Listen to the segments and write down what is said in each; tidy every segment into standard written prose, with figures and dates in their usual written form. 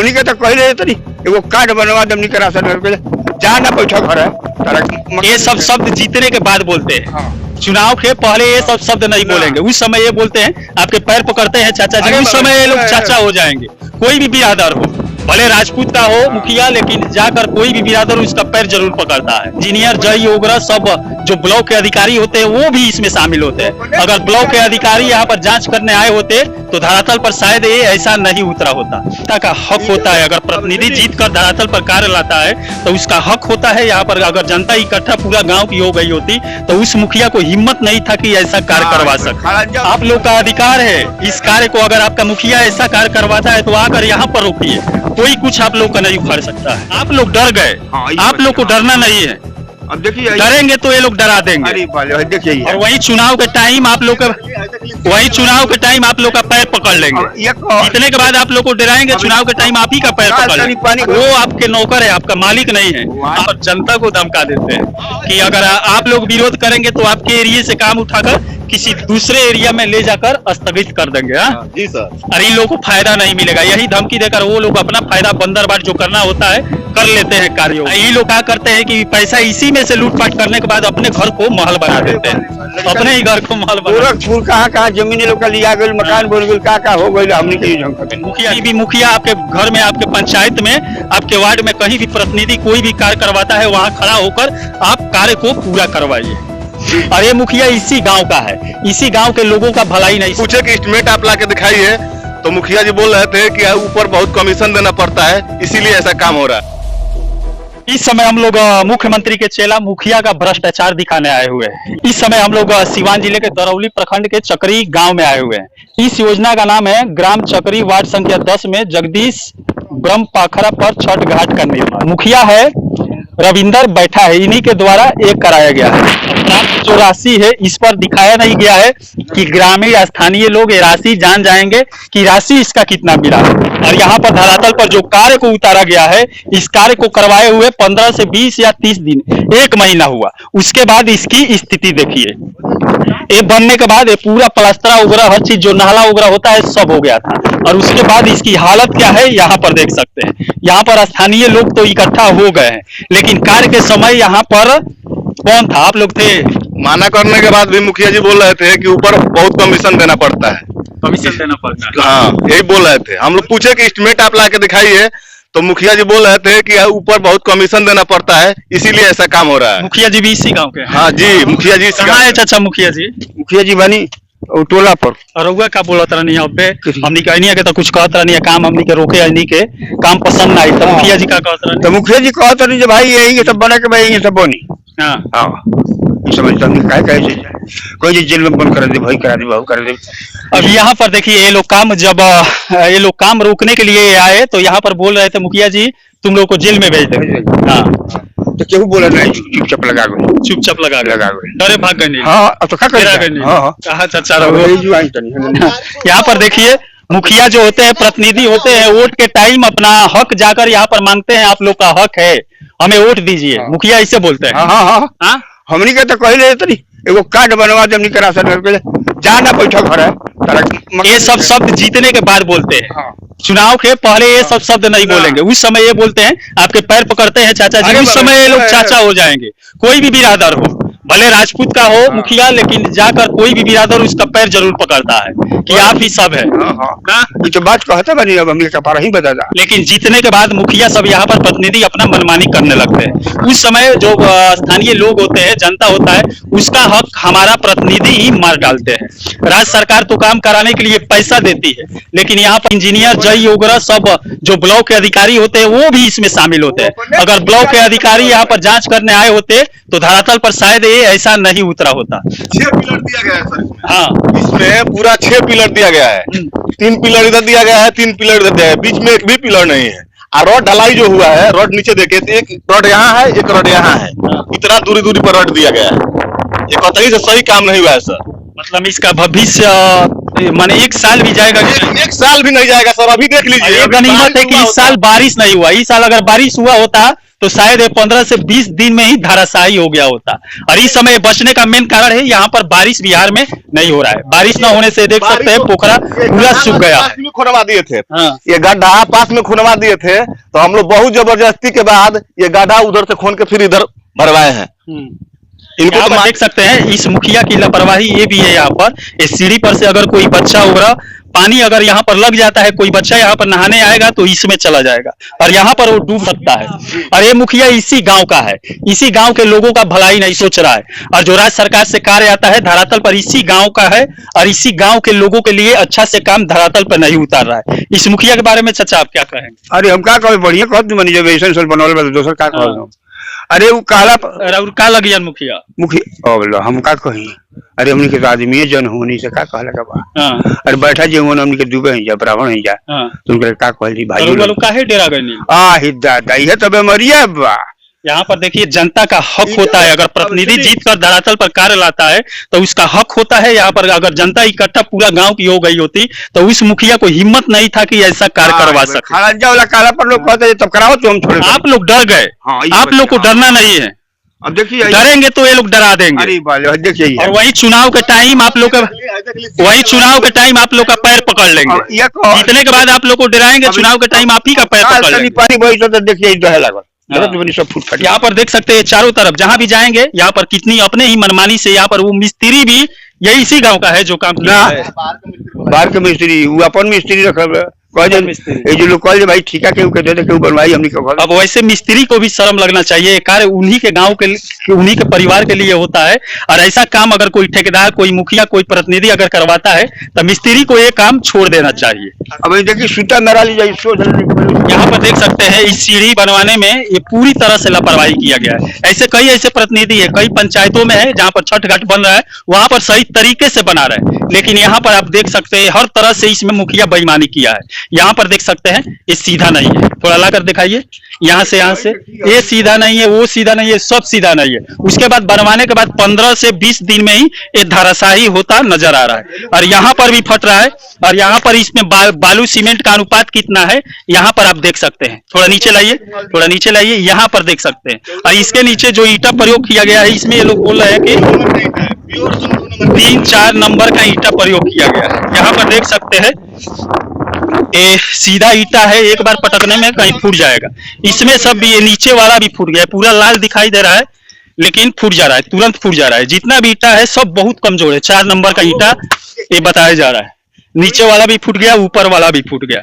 हमनी के तो कहले तनी एगो कार्ड बनवा दे हमनी के राशन के जा ना बैठा घर है तारा। ये सब शब्द जीतने के बाद बोलते हैं। हाँ। चुनाव के पहले ये सब शब्द नहीं बोलेंगे। उस समय ये बोलते हैं आपके पैर पकड़ते हैं चाचा जी, उस समय ये लोग चाचा हो जाएंगे। कोई भी बिरादर हो, भले राजपूत का हो मुखिया, लेकिन जाकर कोई भी बिरादर उसका पैर जरूर पकड़ता है। इंजीनियर जय योगरा सब जो ब्लॉक के अधिकारी होते हैं वो भी इसमें शामिल होते हैं। अगर ब्लॉक के अधिकारी यहाँ पर जांच करने आए होते तो धरातल पर शायद ये ऐसा नहीं उतरा होता। जनता का हक होता है, अगर प्रतिनिधि जीत कर धरातल पर कार्य लाता है तो उसका हक होता है। यहाँ पर अगर जनता इकट्ठा पूरा गाँव की हो गई होती तो उस मुखिया को हिम्मत नहीं था कि ऐसा कार्य करवा सके। आप लोग का अधिकार है इस कार्य को, अगर आपका मुखिया ऐसा कार्य करवाता है तो आकर यहाँ पर रोकिए, कोई कुछ आप लोग का नहीं उखाड़ सकता है। आप लोग डर गए, आप लोग को डरना नहीं है। अब देखिए डरेंगे तो ये लोग डरा देंगे। अरे देखिए और वही चुनाव के टाइम आप लोग का पैर पकड़ लेंगे। जीतने के बाद आप लोग को डराएंगे, चुनाव के टाइम आप ही का पैर पकड़ लेंगे। वो आपके नौकर है, आपका मालिक नहीं है। आप जनता को धमका देते हैं कि अगर आप लोग विरोध करेंगे तो आपके एरिया से काम उठाकर किसी दूसरे एरिया में ले जाकर स्थगित कर देंगे। जी सर। और इन लोगों को फायदा नहीं मिलेगा। यही धमकी देकर वो लोग अपना फायदा बंदरबाट जो करना होता है कर लेते हैं कार्यों। ये लोग क्या करते हैं कि पैसा इसी में से लूटपाट करने के बाद अपने घर को महल बना देते हैं, अपने ही घर को महल बना। कहाँ जमीन लोग का लिया गई, मकान बन गई, क्या हो गई हमने। मुखिया आपके घर में, आपके पंचायत में, आपके वार्ड में कहीं भी प्रतिनिधि कोई भी कार्य करवाता है वहाँ खड़ा होकर आप कार्य को पूरा करवाइए। और ये मुखिया इसी गांव का है, इसी गांव के लोगों का भलाई नहीं। पूछे कि एस्टिमेट आप ला के दिखाइए तो मुखिया जी बोल रहे थे कि ऊपर बहुत कमीशन देना पड़ता है, इसीलिए ऐसा काम हो रहा है। इस समय हम लोग मुख्यमंत्री के चेला मुखिया का भ्रष्टाचार दिखाने आए हुए हैं। इस समय हम लोग सिवान जिले के दरौली प्रखंड के चकरी गांव में आए हुए हैं। इस योजना का नाम है ग्राम चकरी, वार्ड संख्या 10 में जगदीश ब्रह्म पाखरा पर छठ घाट का निर्माण। मुखिया है रविंदर बैठा है, इन्हीं के द्वारा ये कराया गया है। जो राशि है इस पर दिखाया नहीं गया है कि ग्रामीण स्थानीय लोग ये राशि जान जाएंगे कि राशि इसका कितना मिला है। और यहाँ पर धरातल पर जो कार्य को उतारा गया है, इस कार्य को करवाए हुए 15 से 20 या 30 दिन, 1 महीना हुआ। उसके बाद इसकी स्थिति देखिए, ये बनने के बाद ये पूरा प्लास्टरा वगैरह हर चीज जो नाला वगैरह होता है सब हो गया था। और उसके बाद इसकी हालत क्या है यहाँ पर देख सकते हैं। यहाँ पर स्थानीय लोग तो इकट्ठा हो गए हैं, लेकिन कार्य के समय यहाँ पर कौन था? आप लोग थे। माना करने के बाद भी मुखिया जी बोल रहे थे कि ऊपर बहुत कमीशन देना पड़ता है। कमीशन देना पड़ता है, हाँ यही बोल रहे थे। हम लोग पूछे कि एस्टिमेट आप ला के दिखाइए तो मुखिया जी बोल रहे थे कि ऊपर बहुत कमीशन देना पड़ता है, इसीलिए ऐसा काम हो रहा है। मुखिया जी भी इसी गाँव के? हाँ जी, मुखिया जी कहाँ है चाचा मुखिया जी? मुखिया जी बनी टोला पर। और का बोलत रहनी अबे हमनी के अनिया के तो कुछ कहत रहनी काम, हमनी के रोके अनी के काम पसंद ना आई तो मुखिया जी का कहत रहनी। तो मुखिया जी कहत रहनी जो भाई यही सब बना के भाई ये सब बनी। हां समझता नहीं काय काय कोई जी जेल में बंद कर दे, भाई करा दे, भाव कर दे। अब यहाँ पर देखिए ये लोग काम, जब ये लोग काम रोकने के लिए आए तो यहाँ पर बोल रहे थे मुखिया जी तुम लोग को जेल में भेज देंगे। हाँ तो क्यों बोला नहीं, चुपचाप लगा गए, चुपचाप लगा गए, डरे भाग गए। हाँ अब तो क्या करेंगे। हाँ कहा चाचा यहाँ पर देखिए मुखिया जो होते हैं, प्रतिनिधि होते हैं, वोट के टाइम अपना हक जाकर यहाँ पर मांगते हैं। आप लोग का हक है, हमें वोट दीजिए। मुखिया ऐसे बोलते हैं। हाँ हमनी के तो कहले तनी एगो कार्ड बनवा दे हमनी के राशन के जा ना बैठा घर है तारा। ये सब शब्द जीतने के बाद बोलते हैं। चुनाव के पहले ये सब शब्द नहीं बोलेंगे। उस समय ये बोलते हैं आपके पैर पकड़ते हैं चाचा जी, उस समय ये लोग चाचा हो जाएंगे। कोई भी बिरादर हो, भले राजपूत का हो मुखिया, लेकिन जाकर कोई भी बिरादर उसका पैर जरूर पकड़ता है कि आप ही सब है। ये तो बात कहते बनी, अब हमने कपारा ही बता दा। लेकिन जीतने के बाद मुखिया सब यहाँ पर प्रतिनिधि अपना मनमानी करने लगते हैं। उस समय जो स्थानीय लोग होते हैं, जनता होता है, उसका हक हमारा प्रतिनिधि ही मार डालते हैं। राज्य सरकार तो काम कराने के लिए पैसा देती है, लेकिन यहाँ पर इंजीनियर जय योगरा सब जो ब्लॉक के अधिकारी होते हैं वो भी इसमें शामिल होते हैं। अगर ब्लॉक के अधिकारी यहाँ पर जांच करने आए होते तो धरातल पर शायद ये ऐसा नहीं उतरा होता। 6 पिलर दिया गया है सर इसमें। हाँ इसमें पूरा 6 पिलर दिया गया है। 3 पिलर इधर दिया गया है, 3 पिलर इधर दिया है, बीच में एक भी पिलर नहीं है। और रोड ढलाई जो हुआ है, रोड नीचे देखे तो एक रोड यहाँ है, एक रोड यहाँ है, इतना दूरी दूरी पर रोड दिया गया है। ये कतई से सही काम नहीं हुआ है सर। मतलब इसका भविष्य माने 1 साल भी जाएगा कि नहीं? एक साल भी नहीं जाएगा सर, अभी देख और लीजिए। ये अभी गनीमत है बारिश कि हुआ इस साल बारिश नहीं हुआ। इस साल अगर बारिश हुआ होता तो शायद ये 15 से 20 दिन में ही धराशायी हो गया होता। और इस समय बचने का मेन कारण है यहाँ पर बारिश बिहार में नहीं हो रहा है। बारिश न होने से देख सकते हैं पोखरा पूरा सूख गया है। पास में खुनवा दिए थे, हाँ। ये गड्ढा पास में खुनवा दिए थे, तो हम लोग बहुत जबरदस्ती के बाद ये गड्ढा उधर से खोन के फिर इधर भरवाए हैं। इनको यहाँ तो पर देख सकते हैं इस मुखिया की लापरवाही ये भी है। यहाँ पर इस सीढ़ी पर से अगर कोई बच्चा उगरा पानी अगर यहाँ पर लग जाता है, कोई बच्चा यहाँ पर नहाने आएगा तो इसमें चला जाएगा और यहाँ पर वो डूब सकता है। और ये मुखिया इसी गांव का है, इसी गांव के लोगों का भलाई नहीं सोच रहा है। और जो राज्य सरकार से कार्य आता है धरातल पर इसी गांव का है और इसी गांव के लोगों के लिए अच्छा से काम धरातल पर नहीं उतार रहा है। इस मुखिया के बारे में चाचा आप क्या कहेंगे? अरे हम का कहे बढ़िया कहत मनी जब ऐसा सब बनवल बा दोसर का कहल। अरे वो काला और का लगियन मुखिया मुखिया बोलो हम का कही। अरे हमनी के तो आदमी जन होनी से का कहला का बा। हाँ अरे बैठा जे होन हमनी के दुबे ही जा ब्राह्मण ही जा हाँ तुमके का कहली भाई और काहे डेरा गई? आ हिद्दा दाई है तबे मरिया बा। यहाँ पर देखिए जनता का हक होता है, अगर प्रतिनिधि जीत कर धरातल पर कार्य लाता है तो उसका हक होता है। यहाँ पर अगर जनता इकट्ठा पूरा गांव की हो गई होती तो उस मुखिया को हिम्मत नहीं था कि ऐसा कार्य करवा सके। खराजा वाला काला पर लोग कहते तब कराओ तो हम थोड़े आप लोग डर गए, हाँ, ये आप लोग को बच्चा। डरना नहीं है। अब देखिए डरेंगे तो ये लोग डरा देंगे। अरे बाले देखिए और वही चुनाव के टाइम आप लोग का पैर पकड़ लेंगे। जीतने के बाद आप लोग को डराएंगे, चुनाव के टाइम आप ही का पैर पकड़ लेंगे। पानी बही तो देखिए दहे लागल बनी सब फूट फट। यहाँ पर देख सकते हैं चारों तरफ जहां भी जाएंगे यहाँ पर कितनी अपने ही मनमानी से यहाँ पर वो मिस्त्री भी यही इसी गांव का है जो काम किया है। बाहर के मिस्त्री वो अपन मिस्त्री रखल कह मिस्त्री। ये जो लोग कह भाई ठीका के दे दे के बनवाई हमनी के घर। अब वैसे मिस्त्री को भी शर्म लगना चाहिए। ये कार्य उन्हीं के गांव के उन्हीं के परिवार के लिए होता है और ऐसा काम अगर कोई ठेकेदार कोई मुखिया कोई प्रतिनिधि अगर करवाता है तो मिस्त्री को ये काम छोड़ देना चाहिए। अब देखिए सूता नरा ली जाए इसको यहाँ पर देख सकते हैं इस सीढ़ी बनवाने में ये पूरी तरह से लापरवाही किया गया है। ऐसे कई ऐसे प्रतिनिधि है कई पंचायतों में है जहाँ पर छठ घाट बन रहा है वहां पर सही तरीके से बना रहे हैं, लेकिन यहाँ पर आप देख सकते हैं हर तरह से इसमें मुखिया बेईमानी किया है। यहाँ पर देख सकते हैं ये सीधा नहीं है, थोड़ा लाकर दिखाइए यहाँ से ये सीधा नहीं है, वो सीधा नहीं है, सब सीधा नहीं है। उसके बाद बनवाने के बाद 15 से 20 दिन में ही ये धराशायी होता नजर आ रहा है और यहाँ पर भी फट रहा है। और यहाँ पर इसमें बालू सीमेंट का अनुपात कितना है यहाँ पर आप देख सकते हैं। थोड़ा नीचे लाइए यहाँ पर देख सकते हैं। और इसके नीचे जो ईंटा प्रयोग किया गया है इसमें ये लोग बोल रहे हैं कि 3-4 नंबर का ईंटा प्रयोग किया गया है। यहाँ पर देख सकते हैं ये सीधा ईंटा है, एक बार पटकने में कहीं फूट जाएगा। इसमें सब भी ये नीचे वाला भी फूट गया, पूरा लाल दिखाई दे रहा है लेकिन फूट जा रहा है, तुरंत फूट जा रहा है। जितना भी ईंटा है सब बहुत कमजोर है, 4 नंबर का ईंटा ये बताया जा रहा है। नीचे वाला भी फूट गया, ऊपर वाला भी फूट गया।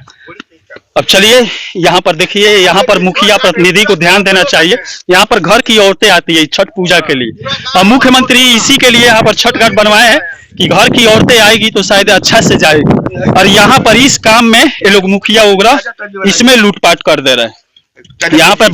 अब चलिए यहाँ पर देखिए, यहाँ पर मुखिया प्रतिनिधि को ध्यान देना चाहिए। यहाँ पर घर की औरतें आती है छठ पूजा के लिए और मुख्यमंत्री इसी के लिए यहाँ पर छठ घाट बनवाए हैं कि घर की औरतें आएगी तो शायद अच्छा से जाएगी। और यहाँ पर इस काम में ये लोग मुखिया उगरा इसमें लूटपाट कर दे रहे हैं। यहाँ पर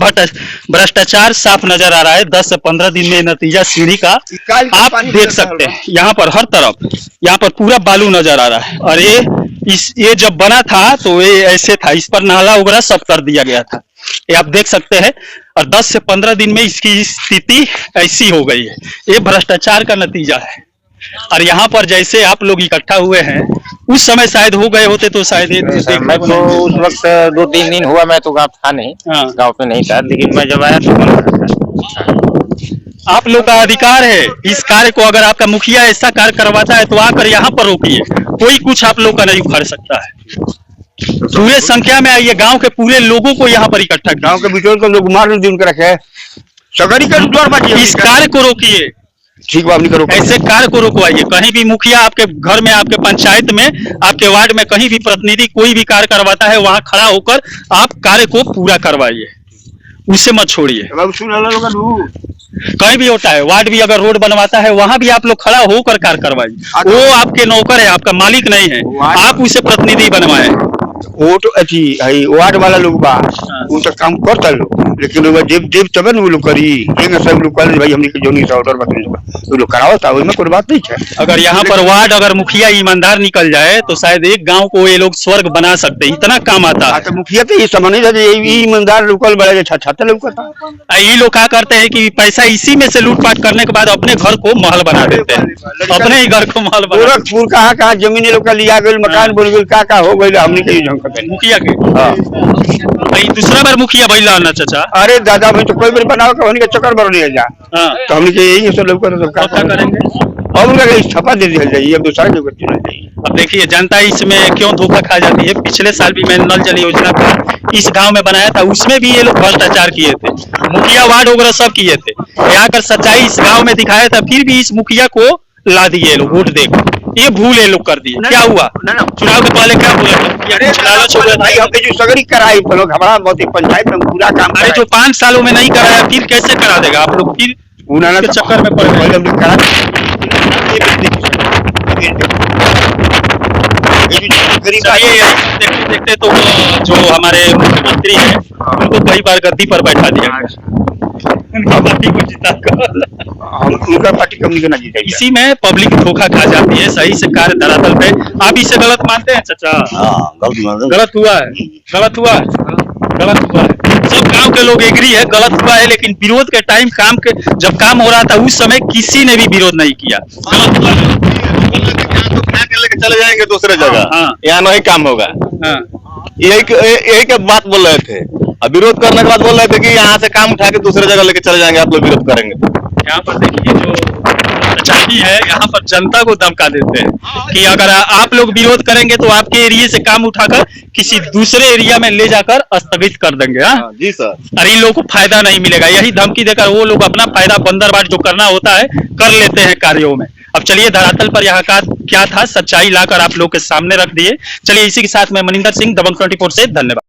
भ्रष्टाचार साफ नजर आ रहा है। 10 से 15 दिन में नतीजा सीढ़ी का आप देख सकते हैं। यहाँ पर हर तरफ यहाँ पर पूरा बालू नजर आ रहा है और ये जब बना था तो ये ऐसे था, इस पर नाला वगैरह सब कर दिया गया था, ये आप देख सकते हैं। और 10 से 15 दिन में इसकी स्थिति ऐसी हो गई है, ये भ्रष्टाचार का नतीजा है। और यहाँ पर जैसे आप लोग इकट्ठा हुए हैं उस समय शायद हो गए होते तो शायद मैं तो उस वक्त 2-3 दिन हुआ, मैं तो गाँव था नहीं, गाँव पे नहीं था, लेकिन मैं जब आया तो बन रहा था। आप लोग का अधिकार है इस कार्य को, अगर आपका मुखिया ऐसा कार्य करवाता है तो आकर यहाँ पर रोकिए, कोई कुछ आप लोग का नहीं उखाड़ सकता है। पूरे संख्या में आइए, गांव के पूरे लोगों को यहाँ पर इकट्ठा, गांव के बिचौल को लोग मार दिन के रखे सगरी का द्वार बाजी। इस कार्य को रोकिए, ठीक बात नहीं करो, ऐसे कार्य को रोकवाइए। कहीं भी मुखिया आपके घर में, आपके पंचायत में, आपके वार्ड में कहीं भी प्रतिनिधि कोई भी कार्य करवाता है वहां खड़ा होकर आप कार्य को पूरा करवाइए, उससे मत छोड़िए। कहीं भी होता है, वार्ड भी अगर रोड बनवाता है वहां भी आप लोग खड़ा होकर कार्य करवाइए। वो आपके नौकर है, आपका मालिक नहीं है, आप उसे प्रतिनिधि बनवाए। वोट अथी है वार्ड वाला लोग बा वो तो काम करता लोग, लेकिन वो देव देव तब न वो लोग करी एक सब लोग कर भाई हमने के जोनी सा ऑर्डर बता वो लोग करावता, ओइमे कोई बात नहीं है। अगर यहाँ पर वार्ड अगर मुखिया ईमानदार निकल जाए तो शायद एक गांव को ये लोग स्वर्ग बना सकते, इतना काम आता है। तो मुखिया तो ये समझ नहीं जाते, ये ईमानदार लोकल बड़े छाता लोग करता। ये लोग क्या करते हैं कि पैसा इसी में से लूटपाट करने के बाद अपने घर को महल बना देते हैं, अपने ही घर को महल बना। गोरखपुर कहाँ जमीन लोग का लिया गई, मकान बन गई, का हो गई, हमने के यूज करते मुखिया के। भाई दूसरा बार मुखिया भइला ना चाचा। अरे दादा भाई तो कोई बार बनाओ का हमने के चक्कर भर नहीं जा, तो हमने के यही सब लोग कर क्या करेंगे और उनका इस्तीफा दे दिया जाइए, अब दूसरा जो करती नहीं चाहिए। अब देखिए जनता इसमें क्यों धोखा खा जाती है। पिछले साल भी मैंने नल जल योजना का इस गांव में बनाया था, उसमें भी ये लोग भ्रष्टाचार किए थे, मुखिया वार्ड वगैरह सब किए थे। यहाँ कर सच्चाई इस गांव में दिखाया था, फिर भी इस मुखिया को ला दिए लोग वोट देकर, ये भूल ये लोग कर दिए। क्या हुआ चुनाव के पहले क्या बोला भाई हमने जो सगरी कराई लोग हमारा बहुत पंचायत में पूरा काम, अरे जो 5 सालों में नहीं कराया फिर कैसे करा देगा आप लोग, फिर के चक्कर में पड़ गए। देखते देखते तो जो हमारे मुख्यमंत्री है उनको कई बार गद्दी पर बैठा दिया गया, पार्टी को जिता उनका पार्टी कम नहीं जीता। इसी में पब्लिक धोखा खा जाती है, सही से कार्य धरातल पे। आप इसे गलत मानते हैं चाचा? गलत हुआ है, गलत हुआ है, गलत हुआ है। सब गांव के लोग एग्री है गलत हुआ है, लेकिन विरोध के टाइम काम के जब काम हो रहा था उस समय किसी ने भी विरोध नहीं किया। गलत हुआ है। लेके चले जाएंगे दूसरे जगह, यहाँ नहीं काम होगा। यही बात बोल रहे थे, अब विरोध करने के बाद बोल रहे थे कि यहाँ से काम उठा के दूसरे जगह लेके चले जाएंगे, आप लोग विरोध करेंगे। यहाँ पर देखिए जो प्रचारी है यहाँ पर जनता को धमका देते हैं कि अगर आप लोग विरोध करेंगे तो आपके एरिया से काम उठाकर किसी दूसरे एरिया में ले जाकर स्थगित कर देंगे। जी सर। अरे इन लोगों को फायदा नहीं मिलेगा, यही धमकी देकर वो लोग अपना फायदा बंदरबाट जो करना होता है कर लेते हैं कार्यों में। अब चलिए धरातल पर यहाँ का क्या था सच्चाई लाकर आप लोग के सामने रख दिए। चलिए इसी के साथ मैं मनिंदर सिंह, दबंग 24 से धन्यवाद।